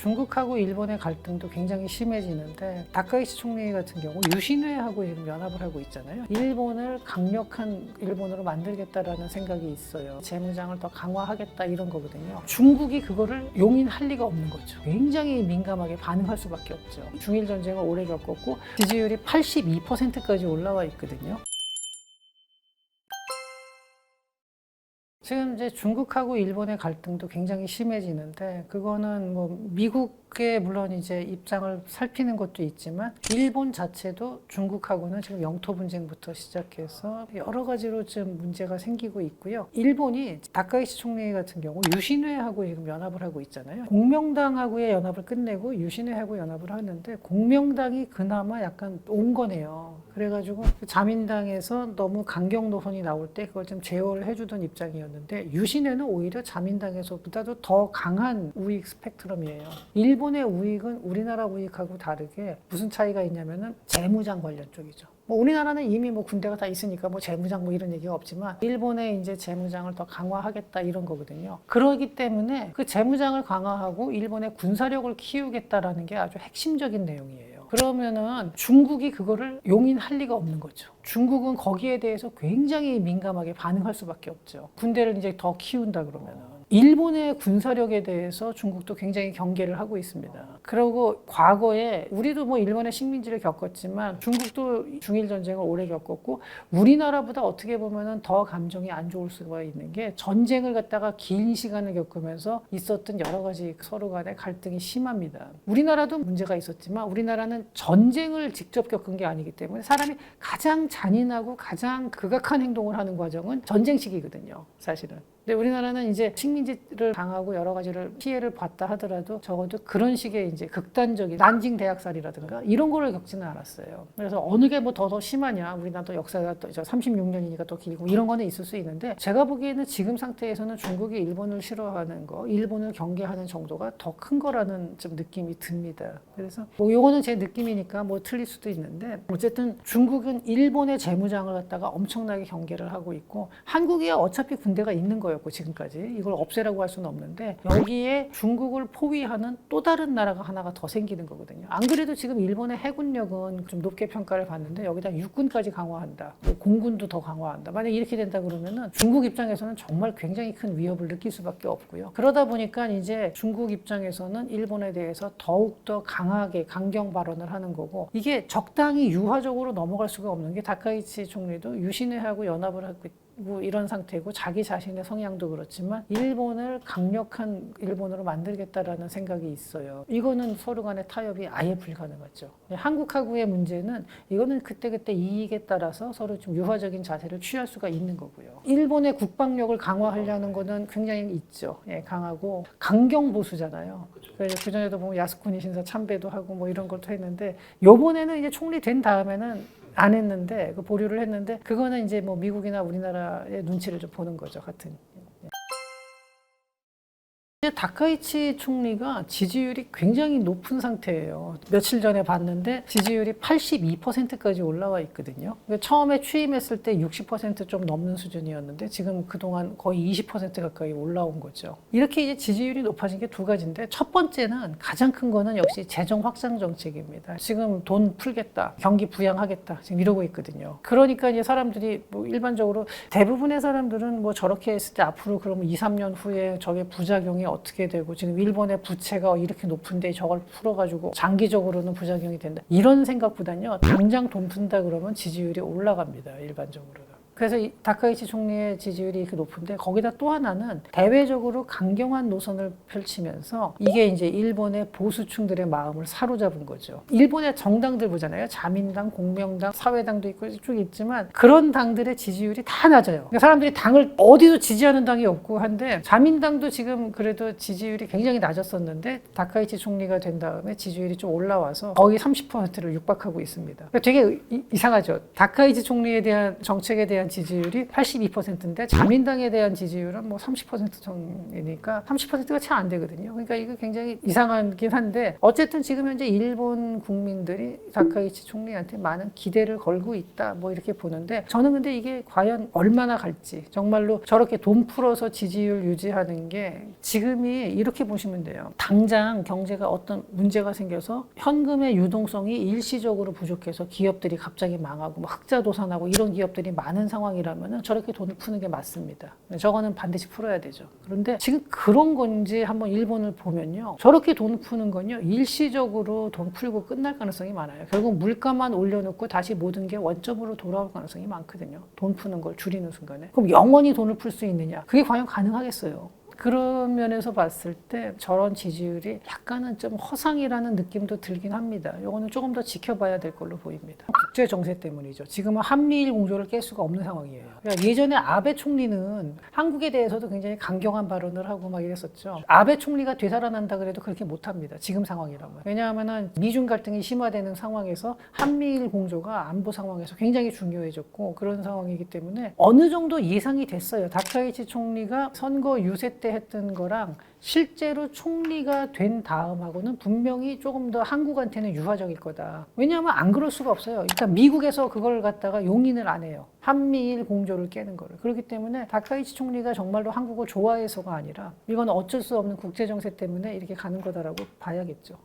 중국하고 일본의 갈등도 굉장히 심해지는데 다카이치 총리 같은 경우 유신회하고 지금 연합을 하고 있잖아요. 일본을 강력한 일본으로 만들겠다라는 생각이 있어요. 재무장을 더 강화하겠다 이런 거거든요. 중국이 그거를 용인할 리가 없는 거죠. 굉장히 민감하게 반응할 수밖에 없죠. 중일 전쟁을 오래 겪었고 지지율이 82%까지 올라와 있거든요. 지금 이제 중국하고 일본의 갈등도 굉장히 심해지는데 그거는 뭐 미국의 물론 이제 입장을 살피는 것도 있지만 일본 자체도 중국하고는 지금 영토 분쟁부터 시작해서 여러 가지로 좀 문제가 생기고 있고요. 일본이 다카이치 총리 같은 경우 유신회하고 지금 연합을 하고 있잖아요. 공명당하고의 연합을 끝내고 유신회하고 연합을 하는데 공명당이 그나마 약간 온건해요. 그래가지고 자민당에서 너무 강경 노선이 나올 때 그걸 좀 제어를 해주던 입장이었는데 유신회는 오히려 자민당에서보다도 더 강한 우익 스펙트럼이에요. 일본의 우익은 우리나라 우익하고 다르게 무슨 차이가 있냐면은 재무장 관련 쪽이죠. 뭐 우리나라는 이미 뭐 군대가 다 있으니까 뭐 재무장 뭐 이런 얘기가 없지만 일본의 이제 재무장을 더 강화하겠다 이런 거거든요. 그러기 때문에 그 재무장을 강화하고 일본의 군사력을 키우겠다라는 게 아주 핵심적인 내용이에요. 그러면은 중국이 그거를 용인할 리가 없는 거죠. 중국은 거기에 대해서 굉장히 민감하게 반응할 수밖에 없죠. 군대를 이제 더 키운다 그러면은. 일본의 군사력에 대해서 중국도 굉장히 경계를 하고 있습니다. 그리고 과거에 우리도 뭐 일본의 식민지를 겪었지만 중국도 중일 전쟁을 오래 겪었고 우리나라보다 어떻게 보면은 더 감정이 안 좋을 수가 있는 게 전쟁을 갖다가 긴 시간을 겪으면서 있었던 여러 가지 서로 간의 갈등이 심합니다. 우리나라도 문제가 있었지만 우리나라는 전쟁을 직접 겪은 게 아니기 때문에 사람이 가장 잔인하고 가장 극악한 행동을 하는 과정은 전쟁 시기거든요, 사실은. 근데 우리나라는 이제 식민지를 당하고 여러 가지를 피해를 봤다 하더라도 적어도 그런 식의 이제 극단적인 난징 대학살이라든가 이런 거를 겪지는 않았어요. 그래서 어느 게 뭐 더 심하냐, 우리나라 역사가 또 36년이니까 더 길고 이런 거는 있을 수 있는데 제가 보기에는 지금 상태에서는 중국이 일본을 싫어하는 거, 일본을 경계하는 정도가 더 큰 거라는 좀 느낌이 듭니다. 그래서 뭐 요거는 제 느낌이니까 뭐 틀릴 수도 있는데 어쨌든 중국은 일본의 재무장을 갖다가 엄청나게 경계를 하고 있고 한국이 어차피 군대가 있는 거예요. 였고 지금까지 이걸 없애라고 할 수는 없는데 여기에 중국을 포위하는 또 다른 나라가 하나가 더 생기는 거거든요. 안 그래도 지금 일본의 해군력은 좀 높게 평가를 받는데 여기다 육군까지 강화한다, 공군도 더 강화한다. 만약 이렇게 된다 그러면은 중국 입장에서는 정말 굉장히 큰 위협을 느낄 수밖에 없고요. 그러다 보니까 이제 중국 입장에서는 일본에 대해서 더욱 더 강하게 강경 발언을 하는 거고 이게 적당히 유화적으로 넘어갈 수가 없는 게 다카이치 총리도 유신회하고 연합을 하고 뭐 이런 상태고 자기 자신의 성향도 그렇지만 일본을 강력한 일본으로 만들겠다라는 생각이 있어요. 이거는 서로 간의 타협이 아예 불가능하죠. 한국하고의 문제는 이거는 그때그때 이익에 따라서 서로 좀 유화적인 자세를 취할 수가 있는 거고요. 일본의 국방력을 강화하려는 거는 굉장히 있죠. 예, 강하고 강경 보수잖아요. 그전에도 보면 야스쿠니 신사 참배도 하고 뭐 이런 것도 했는데 요번에는 이제 총리 된 다음에는 안 했는데 그 보류를 했는데 그거는 이제 뭐 미국이나 우리나라의 눈치를 좀 보는 거죠, 같은. 다카이치 총리가 지지율이 굉장히 높은 상태예요. 며칠 전에 봤는데 지지율이 82%까지 올라와 있거든요. 처음에 취임했을 때 60% 좀 넘는 수준이었는데 지금 그동안 거의 20% 가까이 올라온 거죠. 이렇게 이제 지지율이 높아진 게 두 가지인데 첫 번째는 가장 큰 거는 역시 재정 확장 정책입니다. 지금 돈 풀겠다, 경기 부양하겠다 지금 이러고 있거든요. 그러니까 이제 사람들이 뭐 일반적으로 대부분의 사람들은 뭐 저렇게 했을 때 앞으로 그러면 2, 3년 후에 저게 부작용이 어떻게 되고 지금 일본의 부채가 이렇게 높은데 저걸 풀어가지고 장기적으로는 부작용이 된다. 이런 생각보다는요. 당장 돈 푼다 그러면 지지율이 올라갑니다. 일반적으로. 그래서 이 다카이치 총리의 지지율이 이렇게 높은데 거기다 또 하나는 대외적으로 강경한 노선을 펼치면서 이게 이제 일본의 보수층들의 마음을 사로잡은 거죠. 일본의 정당들 보잖아요. 자민당, 공명당, 사회당도 있고 쭉 있지만 그런 당들의 지지율이 다 낮아요. 그러니까 사람들이 당을 어디도 지지하는 당이 없고 한데 자민당도 지금 그래도 지지율이 굉장히 낮았었는데 다카이치 총리가 된 다음에 지지율이 좀 올라와서 거의 30%를 육박하고 있습니다. 그러니까 되게 이상하죠. 다카이치 총리에 대한 정책에 대한 지지율이 82%인데 자민당에 대한 지지율은 뭐 30% 정도니까 30%가 채 안 되거든요. 그러니까 이거 굉장히 이상하긴 한데 어쨌든 지금 현재 일본 국민들이 다카이치 총리한테 많은 기대를 걸고 있다 뭐 이렇게 보는데 저는 근데 이게 과연 얼마나 갈지 정말로 저렇게 돈 풀어서 지지율 유지하는 게 지금이 이렇게 보시면 돼요. 당장 경제가 어떤 문제가 생겨서 현금의 유동성이 일시적으로 부족해서 기업들이 갑자기 망하고 뭐 흑자 도산하고 이런 기업들이 많은 상황이라면 저렇게 돈을 푸는 게 맞습니다. 저거는 반드시 풀어야 되죠. 그런데 지금 그런 건지 한번 일본을 보면요. 저렇게 돈 푸는 건요. 일시적으로 돈 풀고 끝날 가능성이 많아요. 결국 물가만 올려놓고 다시 모든 게 원점으로 돌아올 가능성이 많거든요. 돈 푸는 걸 줄이는 순간에. 그럼 영원히 돈을 풀 수 있느냐? 그게 과연 가능하겠어요? 그런 면에서 봤을 때 저런 지지율이 약간은 좀 허상이라는 느낌도 들긴 합니다. 이거는 조금 더 지켜봐야 될 걸로 보입니다. 국제 정세 때문이죠. 지금은 한미일 공조를 깰 수가 없는 상황이에요. 그러니까 예전에 아베 총리는 한국에 대해서도 굉장히 강경한 발언을 하고 막 이랬었죠. 아베 총리가 되살아난다 그래도 그렇게 못합니다. 지금 상황이라면. 왜냐하면 미중 갈등이 심화되는 상황에서 한미일 공조가 안보 상황에서 굉장히 중요해졌고 그런 상황이기 때문에 어느 정도 예상이 됐어요. 다카이치 총리가 선거 유세 때 했던 거랑 실제로 총리가 된 다음하고는 분명히 조금 더 한국한테는 유화적일 거다. 왜냐하면 안 그럴 수가 없어요. 일단 미국에서 그걸 갖다가 용인을 안 해요. 한미일 공조를 깨는 거를. 그렇기 때문에 다카이치 총리가 정말로 한국을 좋아해서가 아니라 이건 어쩔 수 없는 국제 정세 때문에 이렇게 가는 거다라고 봐야겠죠.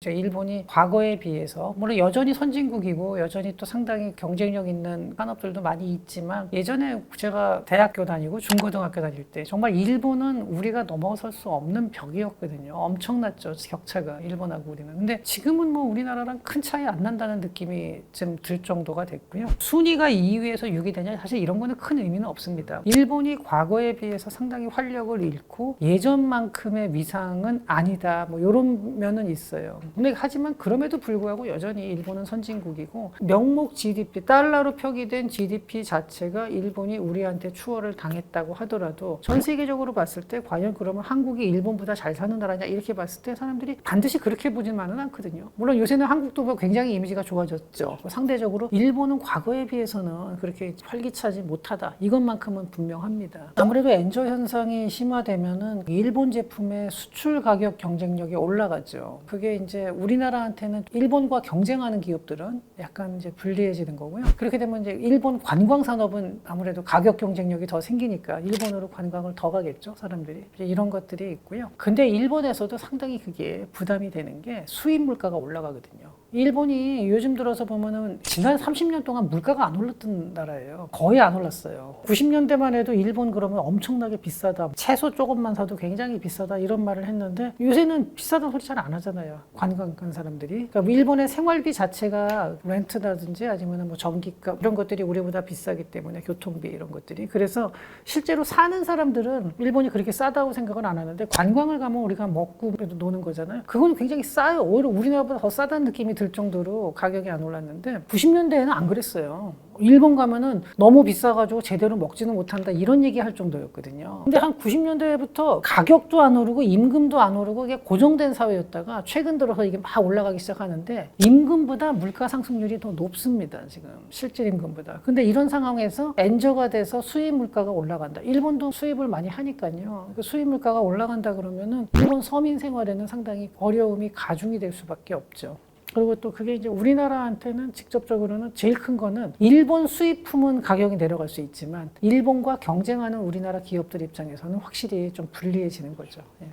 일본이 과거에 비해서 물론 여전히 선진국이고 여전히 또 상당히 경쟁력 있는 산업들도 많이 있지만 예전에 제가 대학교 다니고 중고등학교 다닐 때 정말 일본은 우리가 넘어설 수 없는 벽이었거든요. 엄청났죠. 격차가 일본하고 우리는. 근데 지금은 뭐 우리나라랑 큰 차이 안 난다는 느낌이 좀 들 정도가 됐고요. 순위가 2위에서 6위 되냐 사실 이런 거는 큰 의미는 없습니다. 일본이 과거에 비해서 상당히 활력을 잃고 예전만큼의 위상은 아니다. 뭐 이런 면은 있어요. 근데 하지만 그럼에도 불구하고 여전히 일본은 선진국이고 명목 GDP, 달러로 표기된 GDP 자체가 일본이 우리한테 추월을 당했다고 하더라도 전 세계적으로 봤을 때 과연 그러면 한국이 일본보다 잘 사는 나라냐 이렇게 봤을 때 사람들이 반드시 그렇게 보지만은 않거든요. 물론 요새는 한국도 굉장히 이미지가 좋아졌죠. 상대적으로 일본은 과거에 비해서는 그렇게 활기차지 못하다. 이것만큼은 분명합니다. 아무래도 엔저 현상이 심화되면은 일본 제품의 수출 가격 경쟁력이 올라가죠. 그게 이제 우리나라한테는 일본과 경쟁하는 기업들은 약간 이제 불리해지는 거고요. 그렇게 되면 이제 일본 관광 산업은 아무래도 가격 경쟁력이 더 생기니까 일본으로 관광을 더 가겠죠, 사람들이. 이런 것들이 있고요. 근데 일본에서도 상당히 그게 부담이 되는 게 수입 물가가 올라가거든요. 일본이 요즘 들어서 보면은 지난 30년 동안 물가가 안 올랐던 나라예요. 거의 안 올랐어요. 90년대만 해도 일본 그러면 엄청나게 비싸다. 채소 조금만 사도 굉장히 비싸다 이런 말을 했는데 요새는 비싸다는 소리 잘 안 하잖아요. 관광 간 사람들이. 그러니까 일본의 생활비 자체가 렌트라든지 아니면 뭐 전기값 이런 것들이 우리보다 비싸기 때문에 교통비 이런 것들이. 그래서 실제로 사는 사람들은 일본이 그렇게 싸다고 생각은 안 하는데 관광을 가면 우리가 먹고 노는 거잖아요. 그건 굉장히 싸요. 오히려 우리나라보다 더 싸다는 느낌이 들 정도로 가격이 안 올랐는데 90년대에는 안 그랬어요. 일본 가면은 너무 비싸가지고 제대로 먹지는 못한다 이런 얘기 할 정도였거든요. 근데 한 90년대부터 가격도 안 오르고 임금도 안 오르고 이게 고정된 사회였다가 최근 들어서 이게 막 올라가기 시작하는데 임금보다 물가 상승률이 더 높습니다. 지금 실질 임금보다. 근데 이런 상황에서 엔저가 돼서 수입 물가가 올라간다. 일본도 수입을 많이 하니까요. 수입 물가가 올라간다 그러면은 일본 서민 생활에는 상당히 어려움이 가중이 될 수밖에 없죠. 그리고 또 그게 이제 우리나라한테는 직접적으로는 제일 큰 거는 일본 수입품은 가격이 내려갈 수 있지만 일본과 경쟁하는 우리나라 기업들 입장에서는 확실히 좀 불리해지는 거죠. 예.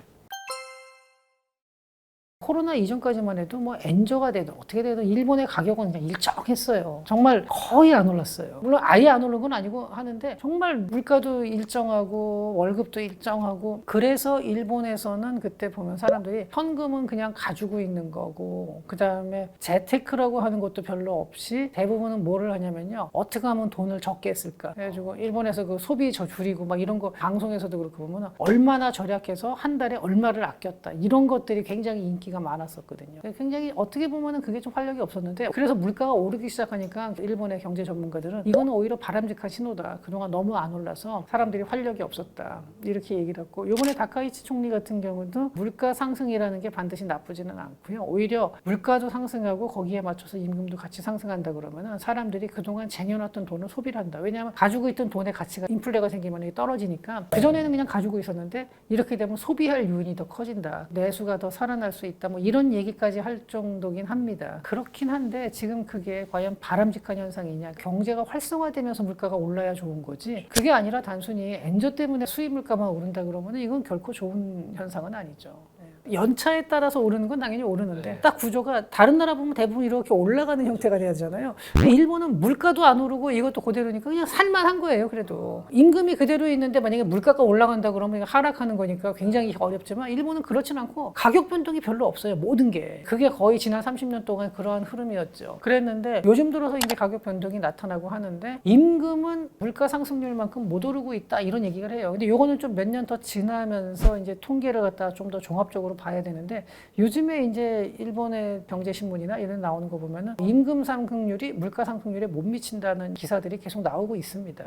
코로나 이전까지만 해도 뭐 엔저가 되든 어떻게 되든 일본의 가격은 그냥 일정했어요. 정말 거의 안 올랐어요. 물론 아예 안 오른 건 아니고 하는데 정말 물가도 일정하고 월급도 일정하고 그래서 일본에서는 그때 보면 사람들이 현금은 그냥 가지고 있는 거고 그 다음에 재테크라고 하는 것도 별로 없이 대부분은 뭐를 하냐면요. 어떻게 하면 돈을 적게 쓸까. 그래가지고 일본에서 그 소비 줄이고 막 이런 거 방송에서도 그렇고 보면 얼마나 절약해서 한 달에 얼마를 아꼈다. 이런 것들이 굉장히 인기가 많았었거든요. 굉장히 어떻게 보면은 그게 좀 활력이 없었는데 그래서 물가가 오르기 시작하니까 일본의 경제 전문가들은 이거는 오히려 바람직한 신호다. 그동안 너무 안 올라서 사람들이 활력이 없었다. 이렇게 얘기를 했고 이번에 다카이치 총리 같은 경우도 물가 상승이라는 게 반드시 나쁘지는 않고요. 오히려 물가도 상승하고 거기에 맞춰서 임금도 같이 상승한다 그러면은 사람들이 그동안 쟁여놨던 돈을 소비를 한다. 왜냐하면 가지고 있던 돈의 가치가 인플레가 생기면 이게 떨어지니까 그전에는 그냥 가지고 있었는데 이렇게 되면 소비할 요인이 더 커진다. 내수가 더 살아날 수 있다. 뭐 이런 얘기까지 할 정도긴 합니다. 그렇긴 한데 지금 그게 과연 바람직한 현상이냐. 경제가 활성화되면서 물가가 올라야 좋은 거지. 그게 아니라 단순히 엔저 때문에 수입 물가만 오른다 그러면 이건 결코 좋은 현상은 아니죠. 연차에 따라서 오르는 건 당연히 오르는데 딱 구조가 다른 나라 보면 대부분 이렇게 올라가는 형태가 돼야 되잖아요. 일본은 물가도 안 오르고 이것도 그대로니까 그냥 살만한 거예요. 그래도 임금이 그대로 있는데 만약에 물가가 올라간다 그러면 하락하는 거니까 굉장히 어렵지만 일본은 그렇진 않고 가격 변동이 별로 없어요. 모든 게 그게 거의 지난 30년 동안 그러한 흐름이었죠. 그랬는데 요즘 들어서 이제 가격 변동이 나타나고 하는데 임금은 물가 상승률만큼 못 오르고 있다 이런 얘기를 해요. 근데 요거는 좀 몇 년 더 지나면서 이제 통계를 갖다가 좀 더 종합적으로 봐야 되는데 요즘에 이제 일본의 경제신문이나 이런 데 나오는 거 보면은 임금 상승률이 물가 상승률에 못 미친다는 기사들이 계속 나오고 있습니다.